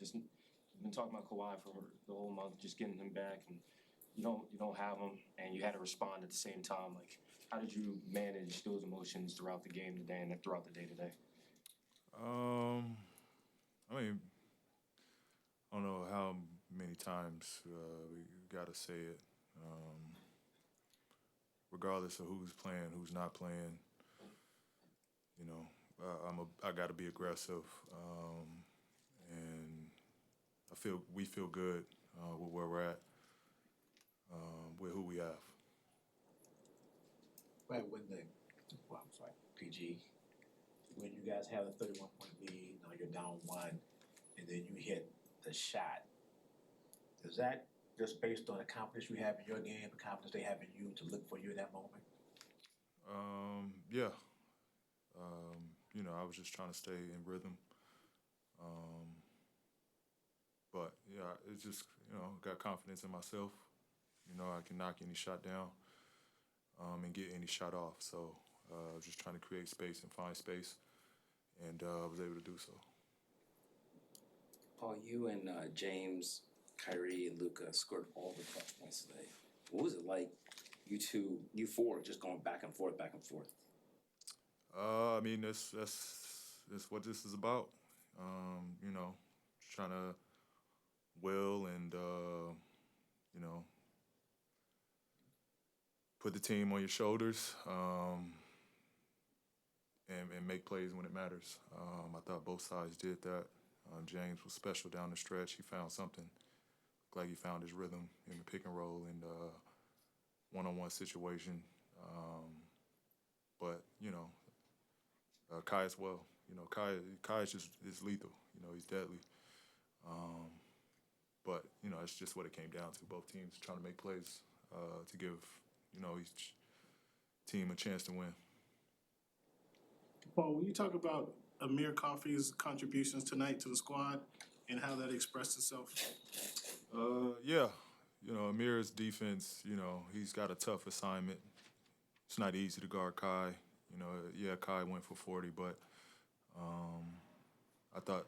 just you've been talking about Kawhi for the whole month, just getting him back, and you don't have him, and you had to respond at the same time. Like, how did you manage those emotions throughout the game today and throughout the day today? Um, I mean, I don't know how many times we got to say it. Um, Regardless of who's playing, who's not playing, you know, I got to be aggressive, and we feel good with where we're at, with who we have. Right when I'm sorry, PG, when you guys have a 31-point lead, you're down one, and then you hit the shot. Is that just based on the confidence you have in your game, the confidence they have in you to look for you in that moment? Yeah. I was just trying to stay in rhythm. Um, but yeah, it's just got confidence in myself. I can knock any shot down, and get any shot off. So just trying to create space and find space, and I was able to do so. Paul, you and James, Kyrie, and Luka scored all the clutch points today. What was it like, you four, just going back and forth, back and forth? I mean, that's what this is about. Trying to will and put the team on your shoulders, and make plays when it matters. I thought both sides did that. James was special down the stretch. He found something. Glad he found his rhythm in the pick and roll and one-on-one situation. But Kai as well. Kai is lethal. He's deadly. But it's just what it came down to. Both teams trying to make plays to give each team a chance to win. Paul, when you talk about Amir Coffey's contributions tonight to the squad and how that expressed itself? Yeah. Amir's defense, he's got a tough assignment. It's not easy to guard Kai. Yeah, Kai went for 40, but I thought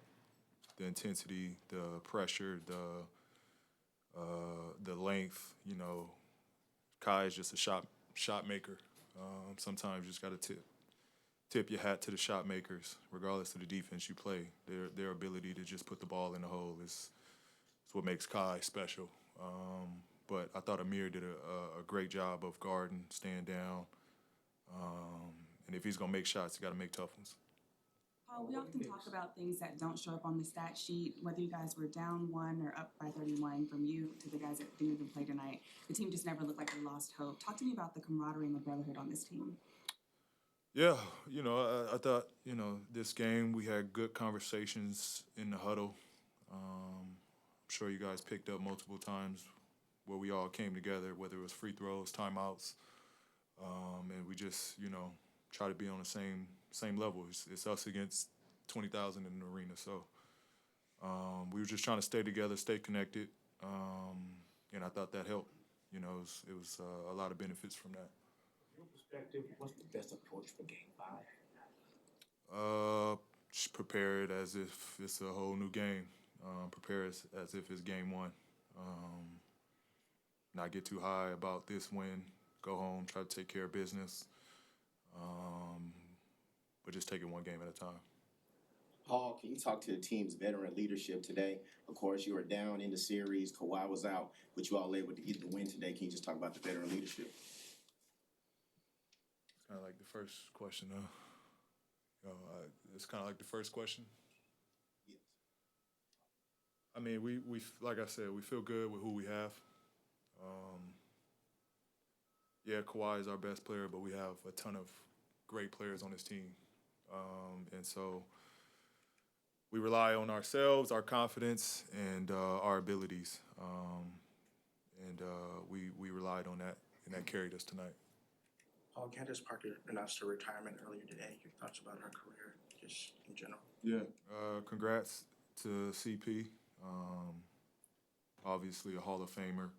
the intensity, the pressure, the length, Kai is just a shot maker. Sometimes you just got to tip your hat to the shot makers, regardless of the defense you play. Their ability to just put the ball in the hole is what makes Kai special. But I thought Amir did a great job of guarding, staying down. And if he's going to make shots, he got to make tough ones. Paul, we often talk about things that don't show up on the stat sheet, whether you guys were down one or up by 31 from you to the guys that didn't even play tonight. The team just never looked like they lost hope. Talk to me about the camaraderie and the brotherhood on this team. Yeah, I thought, this game we had good conversations in the huddle. I'm sure you guys picked up multiple times where we all came together, whether it was free throws, timeouts, and we just, try to be on the same level. It's us against 20,000 in the arena, so we were just trying to stay together, stay connected, and I thought that helped. It was a lot of benefits from that. From your perspective, what's the best approach for Game 5? Just prepare it as if it's a whole new game. Prepare it as if it's game one. Not get too high about this win. Go home, try to take care of business. But just take it one game at a time. Paul, can you talk to the team's veteran leadership today? Of course, you were down in the series. Kawhi was out, but you all able to get the win today. Can you just talk about the veteran leadership? It's kind of like the first question, it's kind of like the first question. Yes. I mean, we like I said, we feel good with who we have. Yeah, Kawhi is our best player, but we have a ton of great players on this team. And so we rely on ourselves, our confidence, and our abilities. And we relied on that, and that carried us tonight. Paul, Candace Parker announced her retirement earlier today. Your thoughts about her career, just in general? Yeah. Congrats to CP. Obviously a Hall of Famer,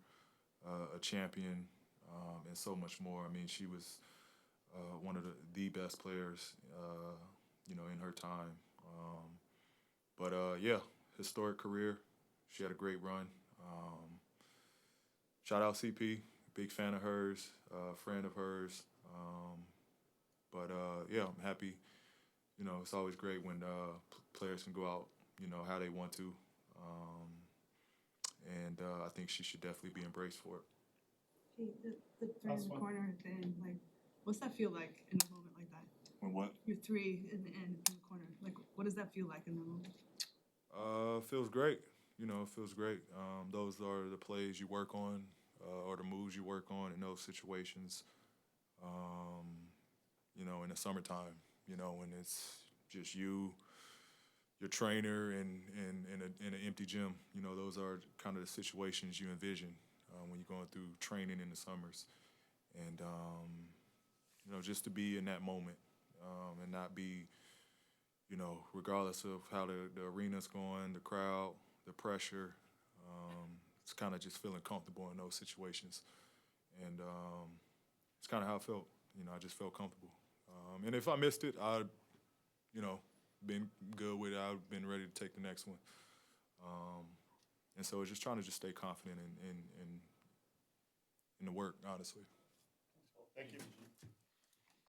a champion, and so much more. I mean, she was one of the best players, in her time. But yeah, historic career. She had a great run. Shout out CP, big fan of hers, friend of hers. Yeah, I'm happy. You know, it's always great when players can go out, you know, how they want to. I think she should definitely be embraced for it. Hey, the three in the corner at the end, like, what's that feel like in a moment like that? When what? Your three in the end, in the corner. Like, what does that feel like in that moment? Feels great. You know, it feels great. Those are the plays you work on, or the moves you work on in those situations. You know, in the summertime, you know, when it's just you, your trainer, and in an empty gym. You know, those are kind of the situations you envision when you're going through training in the summers. And, you know, just to be in that moment and not be, you know, regardless of how the arena's going, the crowd, the pressure, it's kind of just feeling comfortable in those situations. And it's kind of how I felt. You know, I just felt comfortable. And if I missed it, I'd, you know, been good with it. I've been ready to take the next one. And so it's just trying to just stay confident in the work, honestly. Thank you.